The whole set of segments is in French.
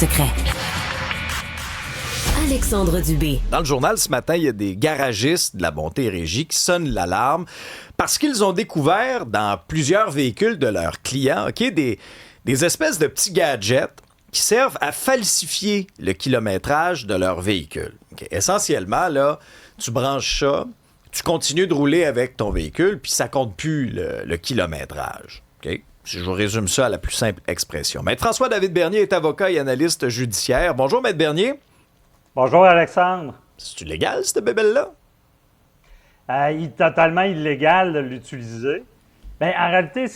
Secret. Alexandre Dubé. Dans le journal ce matin, il y a des garagistes de la Montérégie qui sonnent l'alarme parce qu'ils ont découvert dans plusieurs véhicules de leurs clients des espèces de petits gadgets qui servent à falsifier le kilométrage de leur véhicule. Essentiellement, là, tu branches ça, tu continues de rouler avec ton véhicule, puis ça compte plus le kilométrage. OK? Je vous résume ça à la plus simple expression. Maître François-David Bernier est avocat et analyste judiciaire. Bonjour, Maître Bernier. Bonjour, Alexandre. C'est-tu légal, cette bébelle-là? Il est totalement illégal de l'utiliser. Bien, en réalité,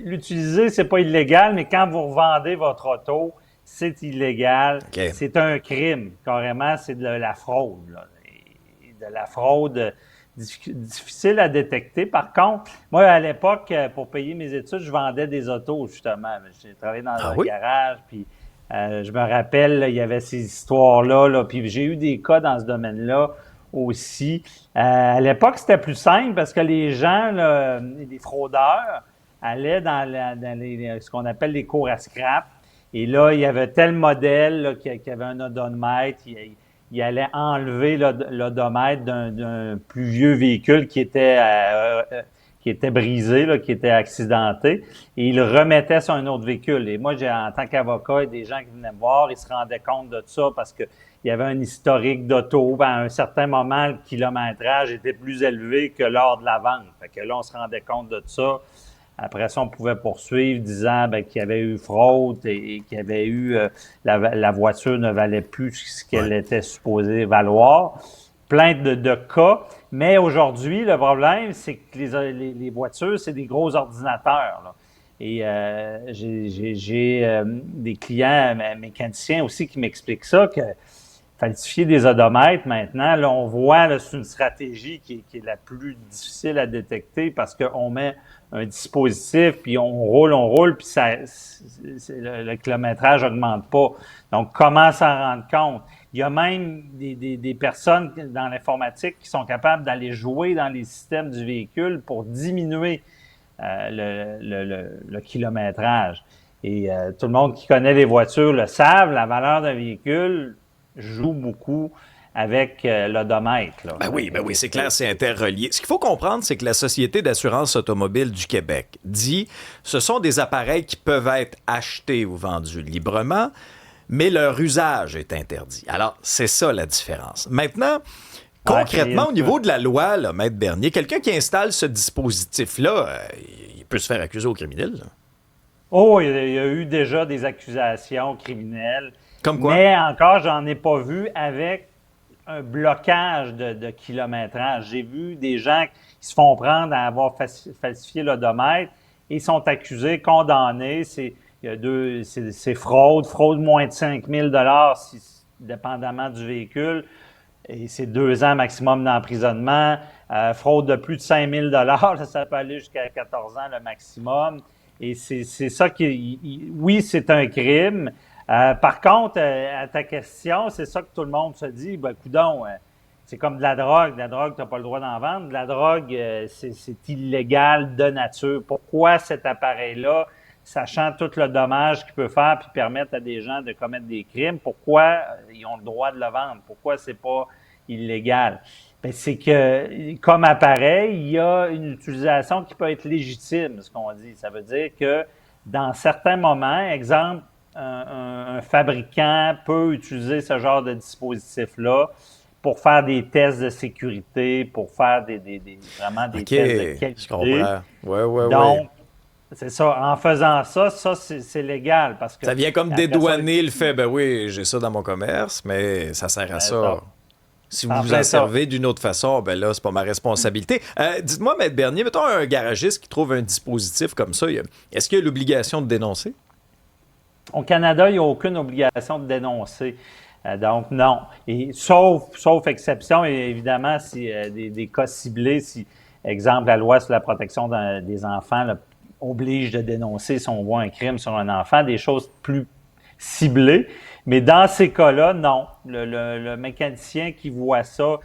l'utiliser, c'est pas illégal, mais quand vous revendez votre auto, c'est illégal. Okay. C'est un crime, carrément. C'est de la fraude. Là. De la fraude difficile à détecter. Par contre, moi, à l'époque, pour payer mes études, je vendais des autos, justement. J'ai travaillé dans un garage, puis je me rappelle, là, il y avait ces histoires-là, là, puis j'ai eu des cas dans ce domaine-là aussi. À l'époque, c'était plus simple parce que les gens, là, les fraudeurs, allaient dans ce qu'on appelle les cours à scrap. Et là, il y avait tel modèle là, qui avait un odomètre. Il allait enlever l'odomètre d'un plus vieux véhicule qui était brisé, là, qui était accidenté, et il le remettait sur un autre véhicule. Et moi, en tant qu'avocat, il y a des gens qui venaient me voir, ils se rendaient compte de ça parce qu'il y avait un historique d'auto. À un certain moment, le kilométrage était plus élevé que lors de la vente. Fait que là, on se rendait compte de ça. Après ça, on pouvait poursuivre disant qu'il y avait eu fraude et qu'il y avait eu la voiture ne valait plus ce qu'elle était supposée valoir. Plein de cas. Mais aujourd'hui, le problème, c'est que les voitures, c'est des gros ordinateurs. Là. Et j'ai des clients mécaniciens aussi qui m'expliquent ça, que falsifier des odomètres maintenant, là, on voit, là, c'est une stratégie qui est la plus difficile à détecter parce qu'on met un dispositif, puis on roule, puis le kilométrage augmente pas. Donc, comment s'en rendre compte? Il y a même des personnes dans l'informatique qui sont capables d'aller jouer dans les systèmes du véhicule pour diminuer le kilométrage. Et tout le monde qui connaît les voitures le savent, la valeur d'un véhicule joue beaucoup avec l'odomètre. Là. Ben oui, c'est clair, c'est interrelié. Ce qu'il faut comprendre, c'est que la Société d'assurance automobile du Québec dit ce sont des appareils qui peuvent être achetés ou vendus librement, mais leur usage est interdit. Alors, c'est ça la différence. Maintenant, concrètement, au niveau de la loi, là, Maître Bernier, quelqu'un qui installe ce dispositif-là, il peut se faire accuser au criminel. Là. Oh, il y a eu déjà des accusations criminelles. Comme quoi? Mais encore, j'en ai pas vu avec un blocage de kilométrage. J'ai vu des gens qui se font prendre à avoir falsifié l'odomètre et sont accusés, condamnés. C'est fraude moins de 5 000 $, dépendamment du véhicule. Et c'est 2 ans maximum d'emprisonnement. Fraude de plus de 5 000 $, ça peut aller jusqu'à 14 ans le maximum. Et c'est ça oui, c'est un crime. Par contre, à ta question, c'est ça que tout le monde se dit. Ben, coudonc, c'est comme de la drogue. De la drogue, tu n'as pas le droit d'en vendre. De la drogue, c'est illégal de nature. Pourquoi cet appareil-là, sachant tout le dommage qu'il peut faire puis permettre à des gens de commettre des crimes, pourquoi ils ont le droit de le vendre? Pourquoi c'est pas illégal? Ben, c'est que, comme appareil, il y a une utilisation qui peut être légitime, ce qu'on dit. Ça veut dire que dans certains moments, exemple, un fabricant peut utiliser ce genre de dispositif-là pour faire des tests de sécurité, pour faire vraiment des tests de qualité. Je comprends. Ouais. Donc, c'est ça. En faisant ça, c'est légal. Parce que ça vient comme dédouaner le fait, ben oui, j'ai ça dans mon commerce, mais ça sert à ça. Si vous vous en servez d'une autre façon, ben là, c'est pas ma responsabilité. Dites-moi, Maître Bernier, mettons un garagiste qui trouve un dispositif comme ça, est-ce qu'il y a l'obligation de dénoncer? Au Canada, il n'y a aucune obligation de dénoncer. Donc, non. Et sauf exception, et évidemment, si des cas ciblés, si, exemple, la loi sur la protection des enfants là, oblige de dénoncer si on voit un crime sur un enfant, des choses plus ciblées. Mais dans ces cas-là, non. Le mécanicien qui voit ça,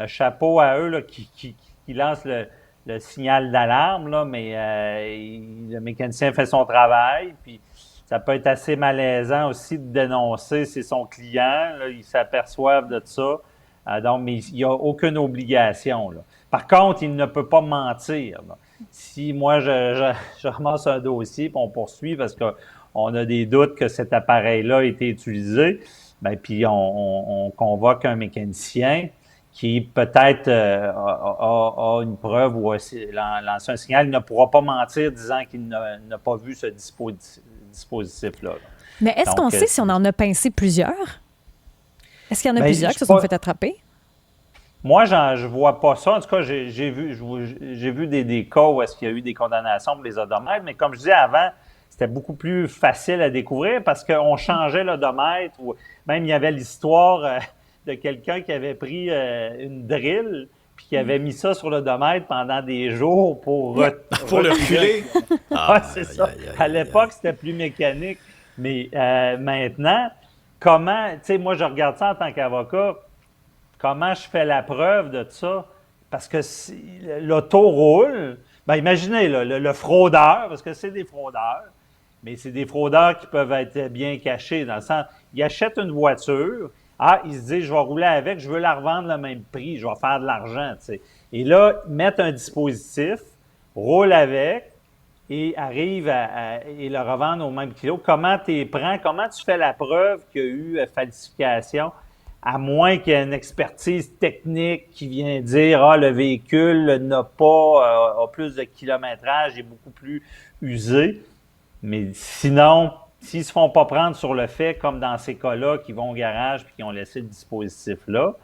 chapeau à eux, là, qui lance le signal d'alarme, là, mais le mécanicien fait son travail, puis ça peut être assez malaisant aussi de dénoncer, c'est son client, là, ils s'aperçoivent de ça. Donc, mais il n'y a aucune obligation, là. Par contre, il ne peut pas mentir, là. Si moi, je ramasse un dossier puis on poursuit parce qu'on a des doutes que cet appareil-là a été utilisé, ben puis on convoque un mécanicien qui peut-être a une preuve ou a lancé un signal, il ne pourra pas mentir disant qu'il n'a pas vu ce dispositif-là. Mais est-ce qu'on sait si on en a pincé plusieurs? Est-ce qu'il y en a plusieurs qui se sont fait attraper? Moi, je vois pas ça. En tout cas, j'ai vu des cas où est-ce qu'il y a eu des condamnations pour les odomètres, mais comme je disais avant, c'était beaucoup plus facile à découvrir parce qu'on changeait l'odomètre ou même il y avait l'histoire de quelqu'un qui avait pris une drill puis qui avait mis ça sur l'odomètre pendant des jours pour le reculer. C'est ça. À l'époque, c'était plus mécanique. Mais maintenant, comment, tu sais, moi, je regarde ça en tant qu'avocat, comment je fais la preuve de ça? Parce que si l'auto roule, bien imaginez là, le fraudeur, parce que c'est des fraudeurs, mais c'est des fraudeurs qui peuvent être bien cachés, dans le sens, ils achètent une voiture, ils se disent, je vais rouler avec, je veux la revendre le même prix, je vais faire de l'argent, tu sais. Et là, ils mettent un dispositif, roulent avec, et arrivent et le revendent au même kilo. Comment tu les prends? Comment tu fais la preuve qu'il y a eu falsification? À moins qu'il y ait une expertise technique qui vient dire « le véhicule n'a pas, a plus de kilométrage, est beaucoup plus usé ». Mais sinon, s'ils ne se font pas prendre sur le fait, comme dans ces cas-là, qu'ils vont au garage et qu'ils ont laissé le dispositif-là,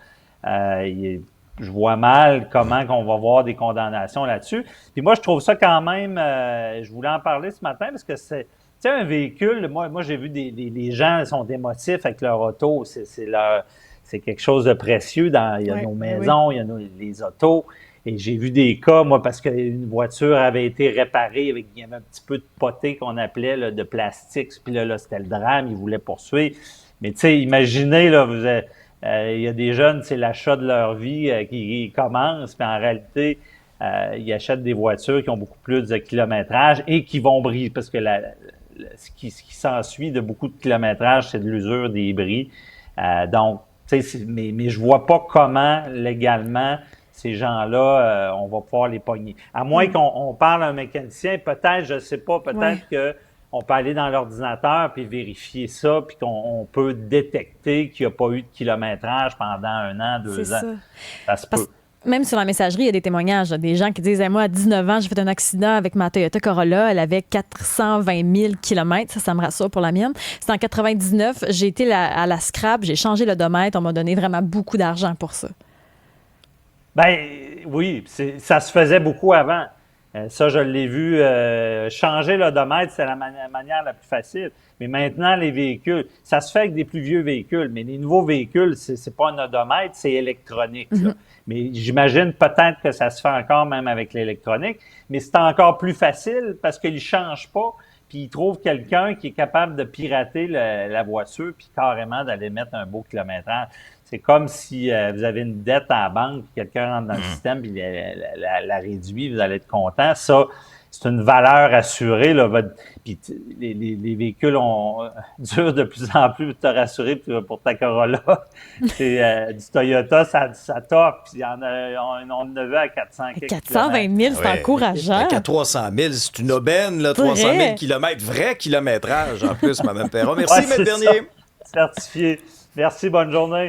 je vois mal comment on va voir des condamnations là-dessus. Puis moi, je trouve ça quand même, je voulais en parler ce matin parce que c'est, tu sais, un véhicule, moi j'ai vu des gens sont émotifs avec leur auto, c'est quelque chose de précieux. Il y a nos maisons, il y a les autos. Et j'ai vu des cas, moi, parce qu'une voiture avait été réparée, il y avait un petit peu de poté qu'on appelait là, de plastique. Puis là, c'était le drame, ils voulaient poursuivre. Mais tu sais, imaginez, là, il y a des jeunes, c'est l'achat de leur vie qui commence. Puis en réalité, ils achètent des voitures qui ont beaucoup plus de kilométrage et qui vont briller. Parce que ce qui s'ensuit de beaucoup de kilométrage, c'est de l'usure des bris. Donc, mais je vois pas comment, légalement, ces gens-là, on va pouvoir les pogner. À moins qu'on parle à un mécanicien, peut-être, je sais pas, peut-être qu'on peut aller dans l'ordinateur puis vérifier ça, puis qu'on peut détecter qu'il n'y a pas eu de kilométrage pendant 1 an, 2 ans. Ça se peut. Même sur la messagerie, il y a des témoignages, des gens qui disent « Moi, à 19 ans, j'ai fait un accident avec ma Toyota Corolla. Elle avait 420 000 km. » Ça me rassure pour la mienne. C'était en 99. J'ai été à la scrap. J'ai changé l'odomètre. On m'a donné vraiment beaucoup d'argent pour ça. Ben oui, ça se faisait beaucoup avant. Ça, je l'ai vu. Changer l'odomètre, c'est la manière la plus facile. Mais maintenant, les véhicules, ça se fait avec des plus vieux véhicules. Mais les nouveaux véhicules, c'est pas un odomètre, c'est électronique. Là. Mais j'imagine peut-être que ça se fait encore même avec l'électronique. Mais c'est encore plus facile parce qu'ils ne changent pas. Puis ils trouvent quelqu'un qui est capable de pirater la voiture puis carrément d'aller mettre un beau kilométrage. C'est comme si vous avez une dette à la banque, puis quelqu'un rentre dans le système, puis la réduit, vous allez être content. Ça, c'est une valeur assurée. Là, puis les véhicules durent de plus en plus pour te rassurer pour ta Corolla. C'est du Toyota, ça top. Puis on en a vu à 400 000 420 000, c'est encourageant. À 300 000, c'est une aubaine, là, 300 000 kilomètres, vrai kilométrage en plus, Mme Perron. Merci, Maître Bernier. Certifié. Merci, bonne journée.